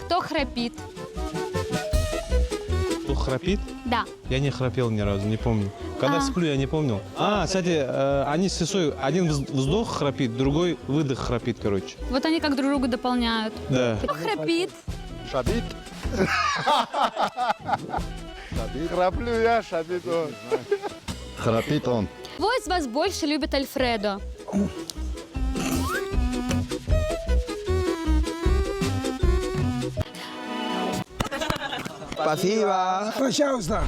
Кто храпит? Кто храпит? Да. Я не храпел ни разу, не помню. Когда сплю, я не помню. Кстати, они с сестрой, один вздох храпит, другой выдох храпит, короче. Вот они как друг друга дополняют. Да. Кто храпит? Шабит. Храплю я, шабит он. Храпит он. Кого из вас больше любит Альфредо? Спасибо. Пожалуйста.